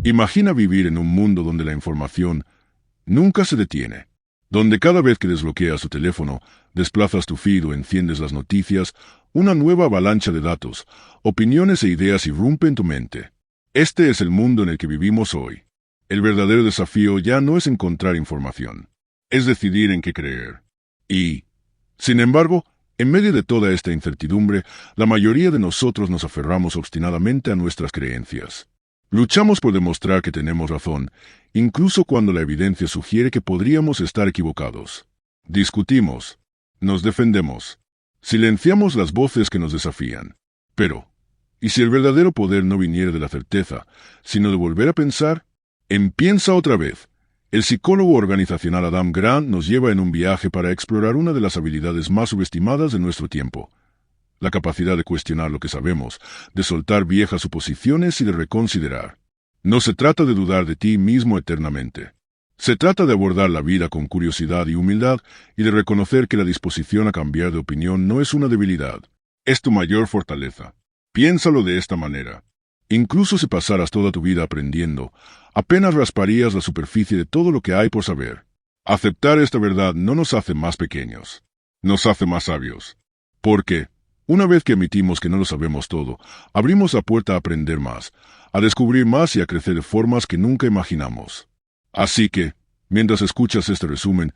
Imagina vivir en un mundo donde la información nunca se detiene, donde cada vez que desbloqueas tu teléfono, desplazas tu feed o enciendes las noticias, una nueva avalancha de datos, opiniones e ideas irrumpe en tu mente. Este es el mundo en el que vivimos hoy. El verdadero desafío ya no es encontrar información, es decidir en qué creer. Y, sin embargo, en medio de toda esta incertidumbre, la mayoría de nosotros nos aferramos obstinadamente a nuestras creencias. Luchamos por demostrar que tenemos razón, incluso cuando la evidencia sugiere que podríamos estar equivocados. Discutimos, nos defendemos, silenciamos las voces que nos desafían. Pero, ¿y si el verdadero poder no viniera de la certeza, sino de volver a pensar? En Piensa otra vez, el psicólogo organizacional Adam Grant nos lleva en un viaje para explorar una de las habilidades más subestimadas de nuestro tiempo: la capacidad de cuestionar lo que sabemos, de soltar viejas suposiciones y de reconsiderar. No se trata de dudar de ti mismo eternamente. Se trata de abordar la vida con curiosidad y humildad y de reconocer que la disposición a cambiar de opinión no es una debilidad, es tu mayor fortaleza. Piénsalo de esta manera. Incluso si pasaras toda tu vida aprendiendo, apenas rasparías la superficie de todo lo que hay por saber. Aceptar esta verdad no nos hace más pequeños, nos hace más sabios. Porque, una vez que admitimos que no lo sabemos todo, abrimos la puerta a aprender más, a descubrir más y a crecer de formas que nunca imaginamos. Así que, mientras escuchas este resumen,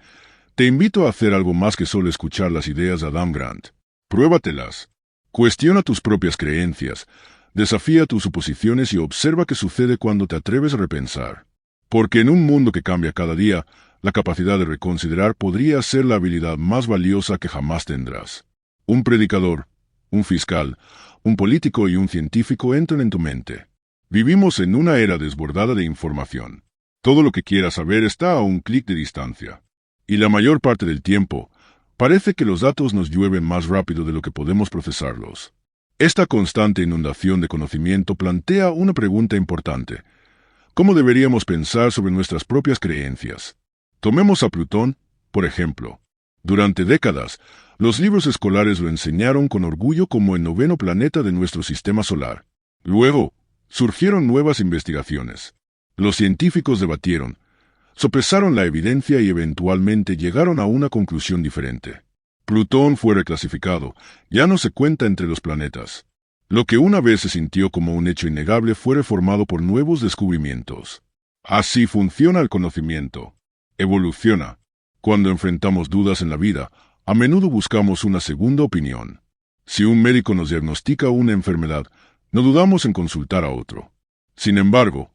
te invito a hacer algo más que solo escuchar las ideas de Adam Grant. Pruébatelas. Cuestiona tus propias creencias, desafía tus suposiciones y observa qué sucede cuando te atreves a repensar. Porque en un mundo que cambia cada día, la capacidad de reconsiderar podría ser la habilidad más valiosa que jamás tendrás. Un predicador, un fiscal, un político y un científico entran en tu mente. Vivimos en una era desbordada de información. Todo lo que quieras saber está a un clic de distancia. Y la mayor parte del tiempo, parece que los datos nos llueven más rápido de lo que podemos procesarlos. Esta constante inundación de conocimiento plantea una pregunta importante: ¿cómo deberíamos pensar sobre nuestras propias creencias? Tomemos a Plutón, por ejemplo. Durante décadas, los libros escolares lo enseñaron con orgullo como el 9º planeta de nuestro sistema solar. Luego, surgieron nuevas investigaciones. Los científicos debatieron, sopesaron la evidencia y eventualmente llegaron a una conclusión diferente. Plutón fue reclasificado, ya no se cuenta entre los planetas. Lo que una vez se sintió como un hecho innegable fue reformado por nuevos descubrimientos. Así funciona el conocimiento. Evoluciona. Cuando enfrentamos dudas en la vida, a menudo buscamos una segunda opinión. Si un médico nos diagnostica una enfermedad, no dudamos en consultar a otro. Sin embargo,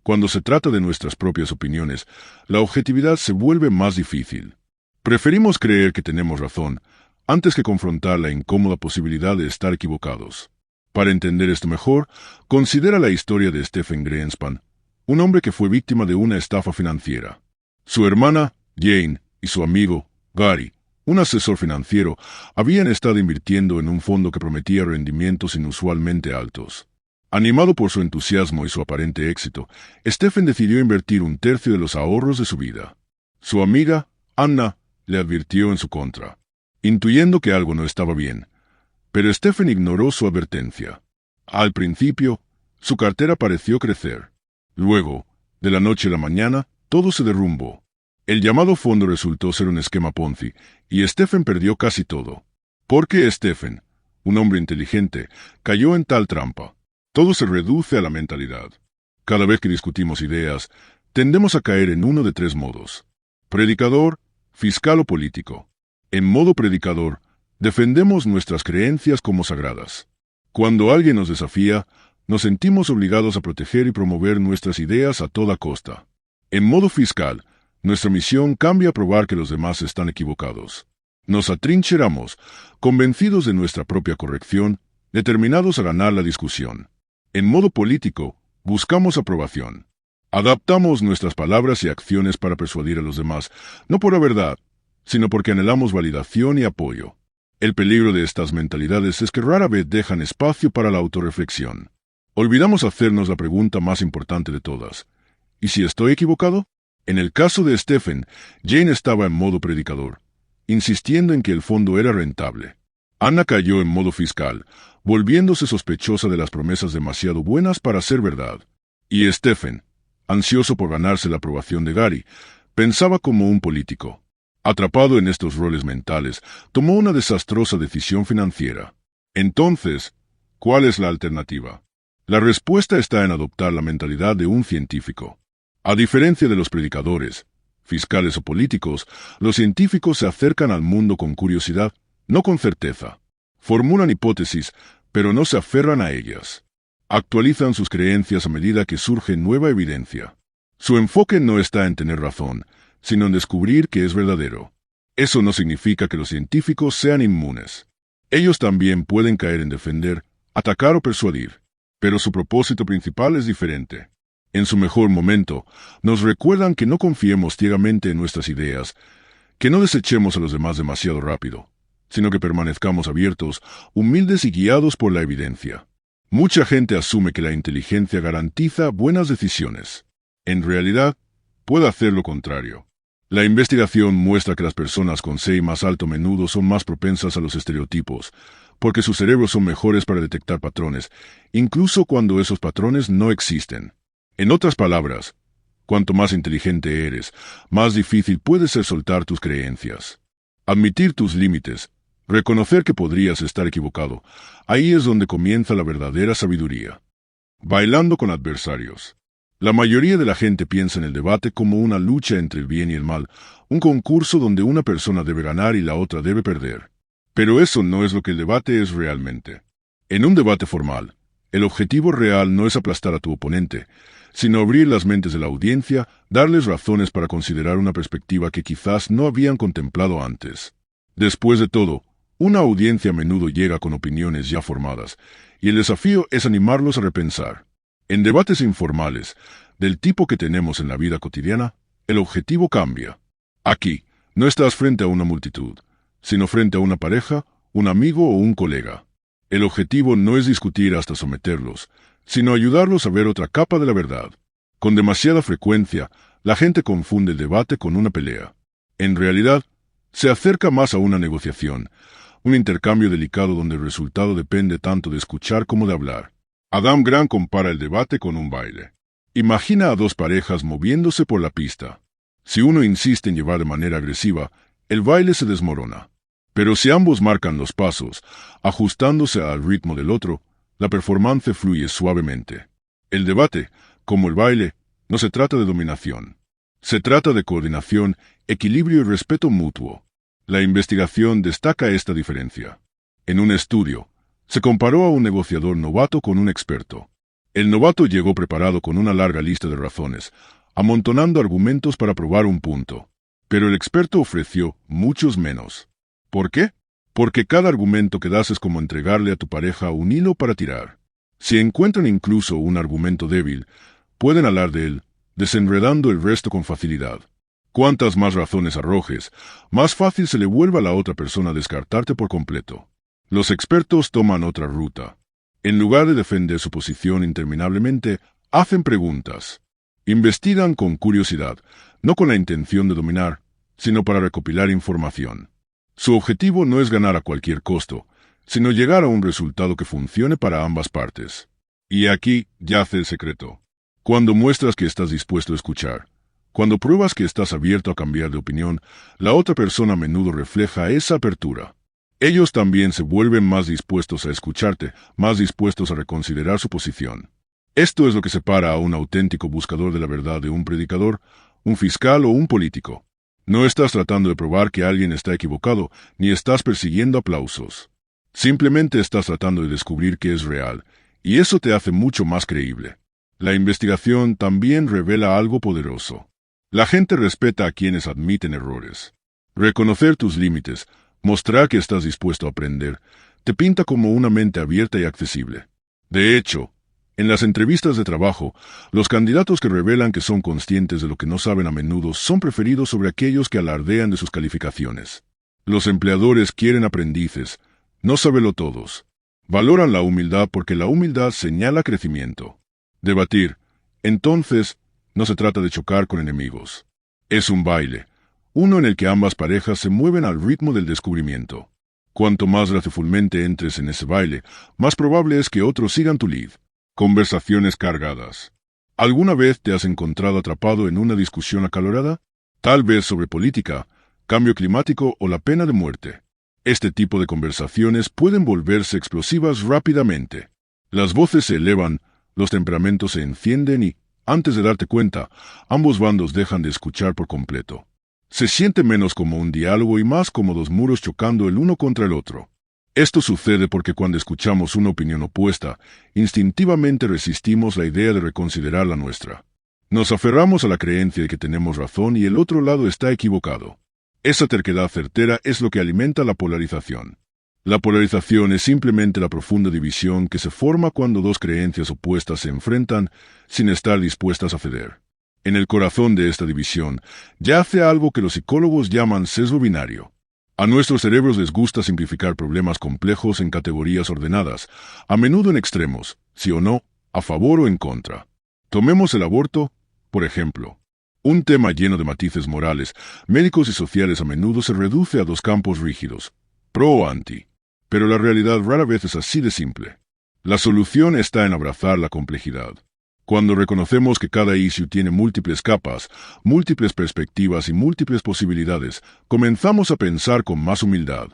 cuando se trata de nuestras propias opiniones, la objetividad se vuelve más difícil. Preferimos creer que tenemos razón, antes que confrontar la incómoda posibilidad de estar equivocados. Para entender esto mejor, considera la historia de Stephen Greenspan, un hombre que fue víctima de una estafa financiera. Su hermana, Jane, y su amigo, Gary, un asesor financiero, habían estado invirtiendo en un fondo que prometía rendimientos inusualmente altos. Animado por su entusiasmo y su aparente éxito, Stephen decidió invertir 1/3 de los ahorros de su vida. Su amiga, Anna, le advirtió en su contra, intuyendo que algo no estaba bien. Pero Stephen ignoró su advertencia. Al principio, su cartera pareció crecer. Luego, de la noche a la mañana, todo se derrumbó. El llamado fondo resultó ser un esquema Ponzi, y Stephen perdió casi todo. Porque Stephen, un hombre inteligente, cayó en tal trampa. Todo se reduce a la mentalidad. Cada vez que discutimos ideas, tendemos a caer en uno de 3 modos: predicador, fiscal o político. En modo predicador, defendemos nuestras creencias como sagradas. Cuando alguien nos desafía, nos sentimos obligados a proteger y promover nuestras ideas a toda costa. En modo fiscal, nuestra misión cambia a probar que los demás están equivocados. Nos atrincheramos, convencidos de nuestra propia corrección, determinados a ganar la discusión. En modo político, buscamos aprobación. Adaptamos nuestras palabras y acciones para persuadir a los demás, no por la verdad, sino porque anhelamos validación y apoyo. El peligro de estas mentalidades es que rara vez dejan espacio para la autorreflexión. Olvidamos hacernos la pregunta más importante de todas: ¿y si estoy equivocado? En el caso de Stephen, Jane estaba en modo predicador, insistiendo en que el fondo era rentable. Anna cayó en modo fiscal, volviéndose sospechosa de las promesas demasiado buenas para ser verdad. Y Stephen, ansioso por ganarse la aprobación de Gary, pensaba como un político. Atrapado en estos roles mentales, tomó una desastrosa decisión financiera. Entonces, ¿cuál es la alternativa? La respuesta está en adoptar la mentalidad de un científico. A diferencia de los predicadores, fiscales o políticos, los científicos se acercan al mundo con curiosidad, no con certeza. Formulan hipótesis, pero no se aferran a ellas. Actualizan sus creencias a medida que surge nueva evidencia. Su enfoque no está en tener razón, sino en descubrir que es verdadero. Eso no significa que los científicos sean inmunes. Ellos también pueden caer en defender, atacar o persuadir. Pero su propósito principal es diferente. En su mejor momento, nos recuerdan que no confiemos ciegamente en nuestras ideas, que no desechemos a los demás demasiado rápido, sino que permanezcamos abiertos, humildes y guiados por la evidencia. Mucha gente asume que la inteligencia garantiza buenas decisiones. En realidad, puede hacer lo contrario. La investigación muestra que las personas con CI más alto a menudo son más propensas a los estereotipos, porque sus cerebros son mejores para detectar patrones, incluso cuando esos patrones no existen. En otras palabras, cuanto más inteligente eres, más difícil puede ser soltar tus creencias. Admitir tus límites, reconocer que podrías estar equivocado, ahí es donde comienza la verdadera sabiduría. Bailando con adversarios. La mayoría de la gente piensa en el debate como una lucha entre el bien y el mal, un concurso donde una persona debe ganar y la otra debe perder. Pero eso no es lo que el debate es realmente. En un debate formal, el objetivo real no es aplastar a tu oponente, sino abrir las mentes de la audiencia, darles razones para considerar una perspectiva que quizás no habían contemplado antes. Después de todo, una audiencia a menudo llega con opiniones ya formadas, y el desafío es animarlos a repensar. En debates informales, del tipo que tenemos en la vida cotidiana, el objetivo cambia. Aquí, no estás frente a una multitud, sino frente a una pareja, un amigo o un colega. El objetivo no es discutir hasta someterlos, sino ayudarlos a ver otra capa de la verdad. Con demasiada frecuencia, la gente confunde el debate con una pelea. En realidad, se acerca más a una negociación, un intercambio delicado donde el resultado depende tanto de escuchar como de hablar. Adam Grant compara el debate con un baile. Imagina a dos parejas moviéndose por la pista. Si uno insiste en llevar de manera agresiva, el baile se desmorona. Pero si ambos marcan los pasos, ajustándose al ritmo del otro, la performance fluye suavemente. El debate, como el baile, no se trata de dominación. Se trata de coordinación, equilibrio y respeto mutuo. La investigación destaca esta diferencia. En un estudio, se comparó a un negociador novato con un experto. El novato llegó preparado con una larga lista de razones, amontonando argumentos para probar un punto. Pero el experto ofreció muchos menos. ¿Por qué? Porque cada argumento que das es como entregarle a tu pareja un hilo para tirar. Si encuentran incluso un argumento débil, pueden hablar de él, desenredando el resto con facilidad. Cuantas más razones arrojes, más fácil se le vuelve a la otra persona descartarte por completo. Los expertos toman otra ruta. En lugar de defender su posición interminablemente, hacen preguntas. Investigan con curiosidad, no con la intención de dominar, sino para recopilar información. Su objetivo no es ganar a cualquier costo, sino llegar a un resultado que funcione para ambas partes. Y aquí yace el secreto. Cuando muestras que estás dispuesto a escuchar, cuando pruebas que estás abierto a cambiar de opinión, la otra persona a menudo refleja esa apertura. Ellos también se vuelven más dispuestos a escucharte, más dispuestos a reconsiderar su posición. Esto es lo que separa a un auténtico buscador de la verdad de un predicador, un fiscal o un político. No estás tratando de probar que alguien está equivocado, ni estás persiguiendo aplausos. Simplemente estás tratando de descubrir que es real, y eso te hace mucho más creíble. La investigación también revela algo poderoso. La gente respeta a quienes admiten errores. Reconocer tus límites, mostrar que estás dispuesto a aprender, te pinta como una mente abierta y accesible. De hecho, en las entrevistas de trabajo, los candidatos que revelan que son conscientes de lo que no saben a menudo son preferidos sobre aquellos que alardean de sus calificaciones. Los empleadores quieren aprendices, no sabelotodos. Valoran la humildad porque la humildad señala crecimiento. Debatir, entonces, no se trata de chocar con enemigos. Es un baile, uno en el que ambas parejas se mueven al ritmo del descubrimiento. Cuanto más gracefulmente entres en ese baile, más probable es que otros sigan tu lead. Conversaciones cargadas. ¿Alguna vez te has encontrado atrapado en una discusión acalorada? Tal vez sobre política, cambio climático o la pena de muerte. Este tipo de conversaciones pueden volverse explosivas rápidamente. Las voces se elevan, los temperamentos se encienden y, antes de darte cuenta, ambos bandos dejan de escuchar por completo. Se siente menos como un diálogo y más como dos muros chocando el uno contra el otro. Esto sucede porque cuando escuchamos una opinión opuesta, instintivamente resistimos la idea de reconsiderar la nuestra. Nos aferramos a la creencia de que tenemos razón y el otro lado está equivocado. Esa terquedad certera es lo que alimenta la polarización. La polarización es simplemente la profunda división que se forma cuando dos creencias opuestas se enfrentan sin estar dispuestas a ceder. En el corazón de esta división yace algo que los psicólogos llaman sesgo binario. A nuestros cerebros les gusta simplificar problemas complejos en categorías ordenadas, a menudo en extremos, sí o no, a favor o en contra. Tomemos el aborto, por ejemplo. Un tema lleno de matices morales, médicos y sociales a menudo se reduce a dos campos rígidos, pro o anti. Pero la realidad rara vez es así de simple. La solución está en abrazar la complejidad. Cuando reconocemos que cada issue tiene múltiples capas, múltiples perspectivas y múltiples posibilidades, comenzamos a pensar con más humildad.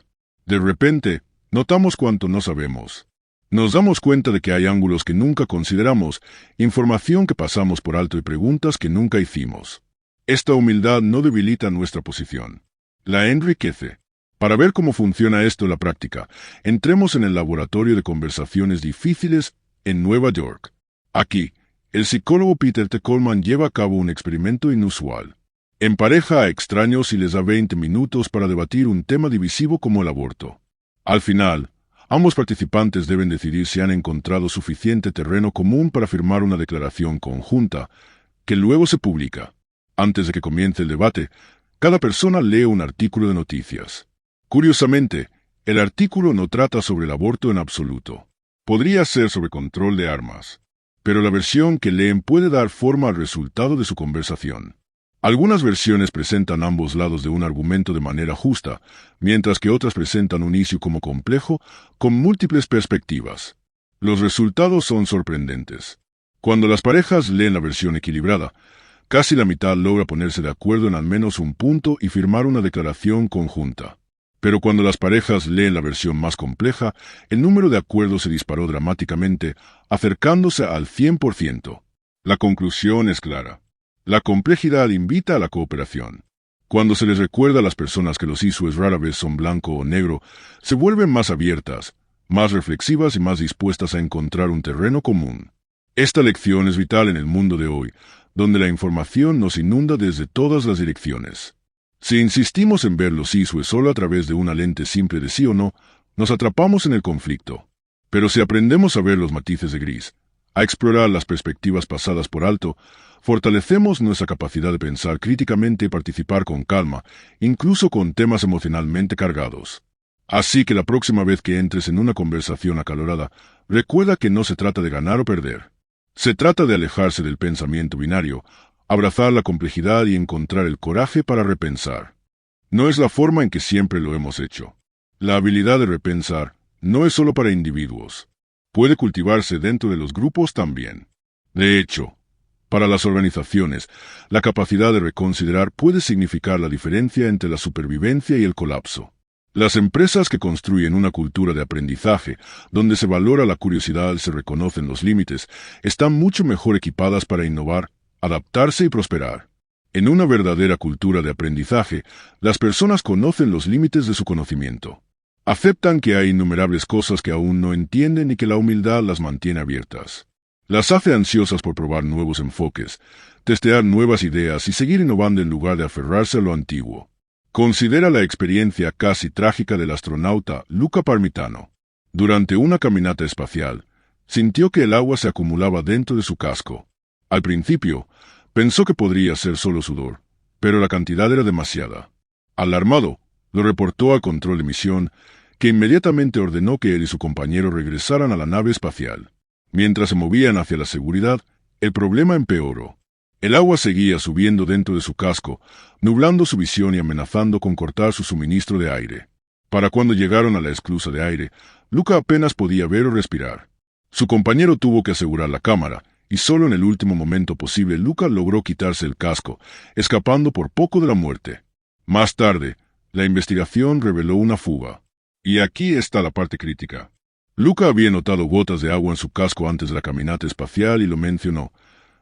De repente, notamos cuánto no sabemos. Nos damos cuenta de que hay ángulos que nunca consideramos, información que pasamos por alto y preguntas que nunca hicimos. Esta humildad no debilita nuestra posición. La enriquece. Para ver cómo funciona esto en la práctica, entremos en el laboratorio de conversaciones difíciles en Nueva York. Aquí, el psicólogo Peter T. Coleman lleva a cabo un experimento inusual. Empareja a extraños y les da 20 minutos para debatir un tema divisivo como el aborto. Al final, ambos participantes deben decidir si han encontrado suficiente terreno común para firmar una declaración conjunta, que luego se publica. Antes de que comience el debate, cada persona lee un artículo de noticias. Curiosamente, el artículo no trata sobre el aborto en absoluto. Podría ser sobre control de armas. Pero la versión que leen puede dar forma al resultado de su conversación. Algunas versiones presentan ambos lados de un argumento de manera justa, mientras que otras presentan un issue como complejo, con múltiples perspectivas. Los resultados son sorprendentes. Cuando las parejas leen la versión equilibrada, casi la mitad logra ponerse de acuerdo en al menos un punto y firmar una declaración conjunta. Pero cuando las parejas leen la versión más compleja, el número de acuerdos se disparó dramáticamente, acercándose al 100%. La conclusión es clara. La complejidad invita a la cooperación. Cuando se les recuerda a las personas que los issues rara vez son blanco o negro, se vuelven más abiertas, más reflexivas y más dispuestas a encontrar un terreno común. Esta lección es vital en el mundo de hoy, donde la información nos inunda desde todas las direcciones. Si insistimos en ver los issues solo a través de una lente simple de sí o no, nos atrapamos en el conflicto. Pero si aprendemos a ver los matices de gris, a explorar las perspectivas pasadas por alto, fortalecemos nuestra capacidad de pensar críticamente y participar con calma, incluso con temas emocionalmente cargados. Así que la próxima vez que entres en una conversación acalorada, recuerda que no se trata de ganar o perder. Se trata de alejarse del pensamiento binario, abrazar la complejidad y encontrar el coraje para repensar. No es la forma en que siempre lo hemos hecho. La habilidad de repensar no es solo para individuos. Puede cultivarse dentro de los grupos también. De hecho, para las organizaciones, la capacidad de reconsiderar puede significar la diferencia entre la supervivencia y el colapso. Las empresas que construyen una cultura de aprendizaje, donde se valora la curiosidad y se reconocen los límites, están mucho mejor equipadas para innovar, adaptarse y prosperar. En una verdadera cultura de aprendizaje, las personas conocen los límites de su conocimiento. Aceptan que hay innumerables cosas que aún no entienden y que la humildad las mantiene abiertas. Las hace ansiosas por probar nuevos enfoques, testear nuevas ideas y seguir innovando en lugar de aferrarse a lo antiguo. Considera la experiencia casi trágica del astronauta Luca Parmitano. Durante una caminata espacial, sintió que el agua se acumulaba dentro de su casco. Al principio, pensó que podría ser solo sudor, pero la cantidad era demasiada. Alarmado, lo reportó al control de misión, que inmediatamente ordenó que él y su compañero regresaran a la nave espacial. Mientras se movían hacia la seguridad, el problema empeoró. El agua seguía subiendo dentro de su casco, nublando su visión y amenazando con cortar su suministro de aire. Para cuando llegaron a la esclusa de aire, Luca apenas podía ver o respirar. Su compañero tuvo que asegurar la cámara, y solo en el último momento posible Luca logró quitarse el casco, escapando por poco de la muerte. Más tarde, la investigación reveló una fuga. Y aquí está la parte crítica. Luca había notado gotas de agua en su casco antes de la caminata espacial y lo mencionó,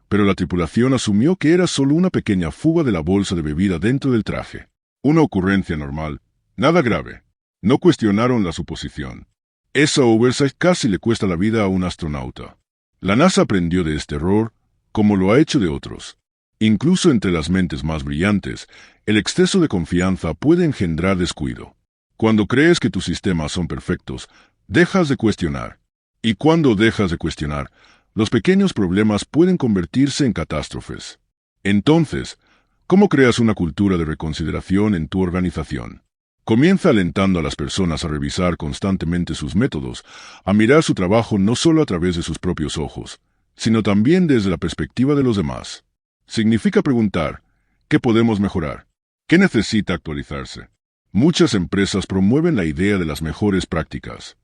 pero la tripulación asumió que era solo una pequeña fuga de la bolsa de bebida dentro del traje. Una ocurrencia normal, nada grave. No cuestionaron la suposición. Esa oversight casi le cuesta la vida a un astronauta. La NASA aprendió de este error, como lo ha hecho de otros. Incluso entre las mentes más brillantes, el exceso de confianza puede engendrar descuido. Cuando crees que tus sistemas son perfectos, dejas de cuestionar. Y cuando dejas de cuestionar, los pequeños problemas pueden convertirse en catástrofes. Entonces, ¿cómo creas una cultura de reconsideración en tu organización? Comienza alentando a las personas a revisar constantemente sus métodos, a mirar su trabajo no solo a través de sus propios ojos, sino también desde la perspectiva de los demás. Significa preguntar, ¿qué podemos mejorar? ¿Qué necesita actualizarse? Muchas empresas promueven la idea de las mejores prácticas.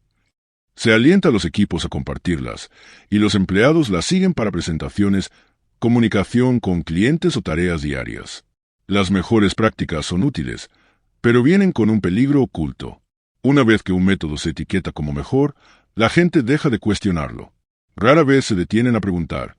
Se alienta a los equipos a compartirlas, y los empleados las siguen para presentaciones, comunicación con clientes o tareas diarias. Las mejores prácticas son útiles, pero vienen con un peligro oculto. Una vez que un método se etiqueta como mejor, la gente deja de cuestionarlo. Rara vez se detienen a preguntar,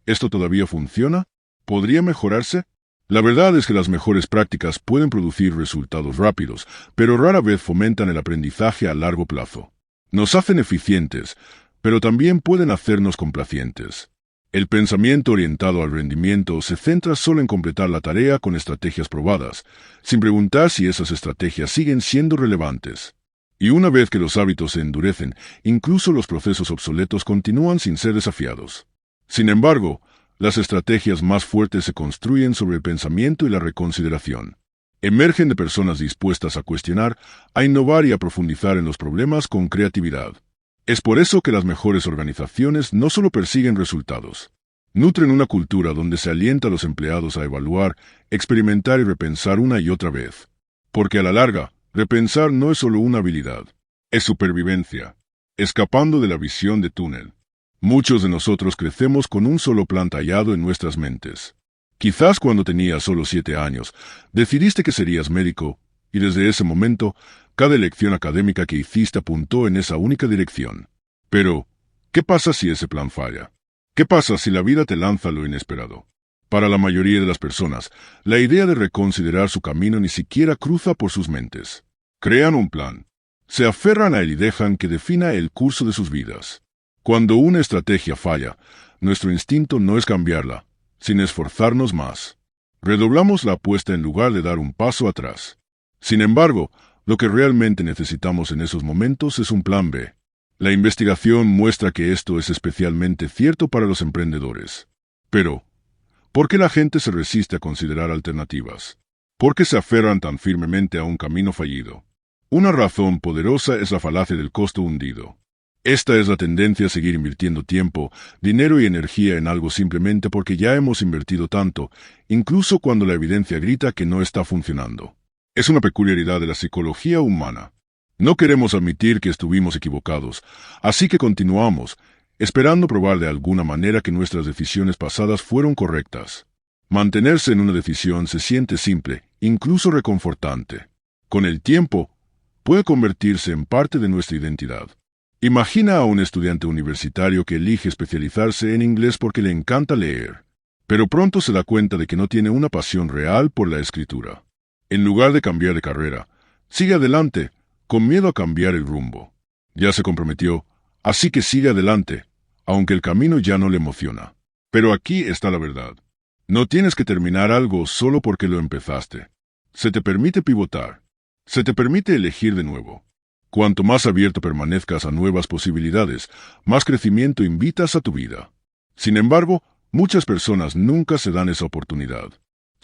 ¿esto todavía funciona? ¿Podría mejorarse? La verdad es que las mejores prácticas pueden producir resultados rápidos, pero rara vez fomentan el aprendizaje a largo plazo. Nos hacen eficientes, pero también pueden hacernos complacientes. El pensamiento orientado al rendimiento se centra solo en completar la tarea con estrategias probadas, sin preguntar si esas estrategias siguen siendo relevantes. Y una vez que los hábitos se endurecen, incluso los procesos obsoletos continúan sin ser desafiados. Sin embargo, las estrategias más fuertes se construyen sobre el pensamiento y la reconsideración. Emergen de personas dispuestas a cuestionar, a innovar y a profundizar en los problemas con creatividad. Es por eso que las mejores organizaciones no solo persiguen resultados. Nutren una cultura donde se alienta a los empleados a evaluar, experimentar y repensar una y otra vez. Porque a la larga, repensar no es solo una habilidad, es supervivencia. Escapando de la visión de túnel. Muchos de nosotros crecemos con un solo plan tallado en nuestras mentes. Quizás cuando tenías solo 7 años, decidiste que serías médico, y desde ese momento, cada elección académica que hiciste apuntó en esa única dirección. Pero, ¿qué pasa si ese plan falla? ¿Qué pasa si la vida te lanza lo inesperado? Para la mayoría de las personas, la idea de reconsiderar su camino ni siquiera cruza por sus mentes. Crean un plan. Se aferran a él y dejan que defina el curso de sus vidas. Cuando una estrategia falla, nuestro instinto no es cambiarla, sin esforzarnos más. Redoblamos la apuesta en lugar de dar un paso atrás. Sin embargo, lo que realmente necesitamos en esos momentos es un plan B. La investigación muestra que esto es especialmente cierto para los emprendedores. Pero, ¿por qué la gente se resiste a considerar alternativas? ¿Por qué se aferran tan firmemente a un camino fallido? Una razón poderosa es la falacia del costo hundido. Esta es la tendencia a seguir invirtiendo tiempo, dinero y energía en algo simplemente porque ya hemos invertido tanto, incluso cuando la evidencia grita que no está funcionando. Es una peculiaridad de la psicología humana. No queremos admitir que estuvimos equivocados, así que continuamos, esperando probar de alguna manera que nuestras decisiones pasadas fueron correctas. Mantenerse en una decisión se siente simple, incluso reconfortante. Con el tiempo, puede convertirse en parte de nuestra identidad. Imagina a un estudiante universitario que elige especializarse en inglés porque le encanta leer, pero pronto se da cuenta de que no tiene una pasión real por la escritura. En lugar de cambiar de carrera, sigue adelante, con miedo a cambiar el rumbo. Ya se comprometió, así que sigue adelante, aunque el camino ya no le emociona. Pero aquí está la verdad. No tienes que terminar algo solo porque lo empezaste. Se te permite pivotar. Se te permite elegir de nuevo. Cuanto más abierto permanezcas a nuevas posibilidades, más crecimiento invitas a tu vida. Sin embargo, muchas personas nunca se dan esa oportunidad.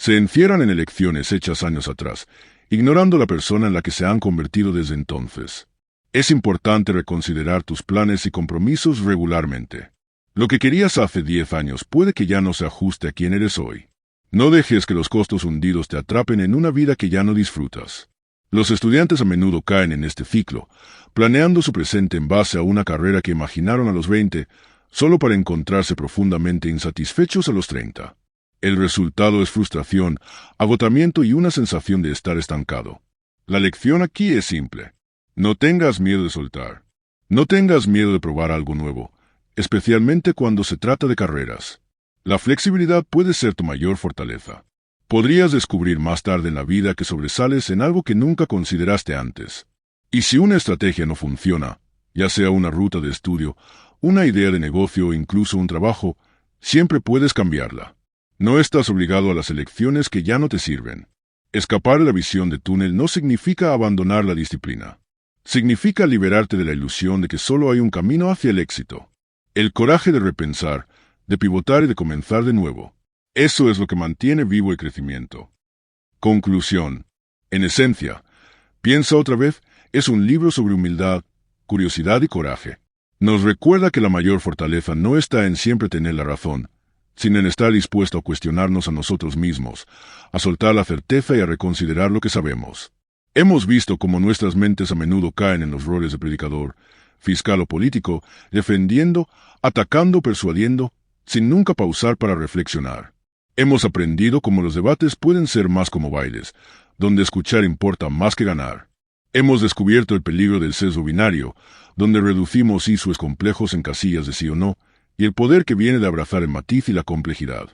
Se encierran en elecciones hechas años atrás, ignorando la persona en la que se han convertido desde entonces. Es importante reconsiderar tus planes y compromisos regularmente. Lo que querías hace 10 años puede que ya no se ajuste a quien eres hoy. No dejes que los costos hundidos te atrapen en una vida que ya no disfrutas. Los estudiantes a menudo caen en este ciclo, planeando su presente en base a una carrera que imaginaron a los 20, solo para encontrarse profundamente insatisfechos a los 30. El resultado es frustración, agotamiento y una sensación de estar estancado. La lección aquí es simple. No tengas miedo de soltar. No tengas miedo de probar algo nuevo, especialmente cuando se trata de carreras. La flexibilidad puede ser tu mayor fortaleza. Podrías descubrir más tarde en la vida que sobresales en algo que nunca consideraste antes. Y si una estrategia no funciona, ya sea una ruta de estudio, una idea de negocio o incluso un trabajo, siempre puedes cambiarla. No estás obligado a las elecciones que ya no te sirven. Escapar de la visión de túnel no significa abandonar la disciplina. Significa liberarte de la ilusión de que solo hay un camino hacia el éxito. El coraje de repensar, de pivotar y de comenzar de nuevo. Eso es lo que mantiene vivo el crecimiento. Conclusión. En esencia, Piensa otra vez es un libro sobre humildad, curiosidad y coraje. Nos recuerda que la mayor fortaleza no está en siempre tener la razón, sino en estar dispuesto a cuestionarnos a nosotros mismos, a soltar la certeza y a reconsiderar lo que sabemos. Hemos visto cómo nuestras mentes a menudo caen en los roles de predicador, fiscal o político, defendiendo, atacando, persuadiendo, sin nunca pausar para reflexionar. Hemos aprendido cómo los debates pueden ser más como bailes, donde escuchar importa más que ganar. Hemos descubierto el peligro del sesgo binario, donde reducimos sus complejos en casillas de sí o no, y el poder que viene de abrazar el matiz y la complejidad.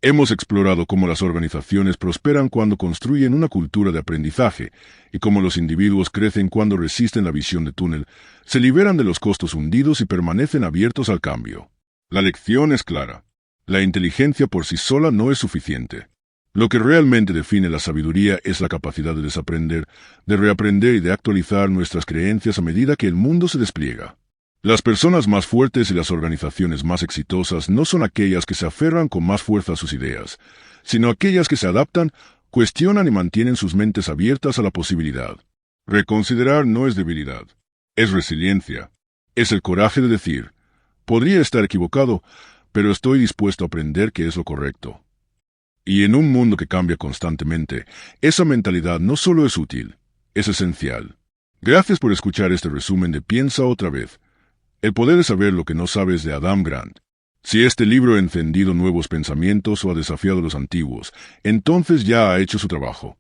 Hemos explorado cómo las organizaciones prosperan cuando construyen una cultura de aprendizaje, y cómo los individuos crecen cuando resisten la visión de túnel, se liberan de los costos hundidos y permanecen abiertos al cambio. La lección es clara. La inteligencia por sí sola no es suficiente. Lo que realmente define la sabiduría es la capacidad de desaprender, de reaprender y de actualizar nuestras creencias a medida que el mundo se despliega. Las personas más fuertes y las organizaciones más exitosas no son aquellas que se aferran con más fuerza a sus ideas, sino aquellas que se adaptan, cuestionan y mantienen sus mentes abiertas a la posibilidad. Reconsiderar no es debilidad, es resiliencia. Es el coraje de decir, podría estar equivocado, pero estoy dispuesto a aprender que es lo correcto. Y en un mundo que cambia constantemente, esa mentalidad no solo es útil, es esencial. Gracias por escuchar este resumen de Piensa otra vez. El poder de saber lo que no sabes de Adam Grant. Si este libro ha encendido nuevos pensamientos o ha desafiado los antiguos, entonces ya ha hecho su trabajo.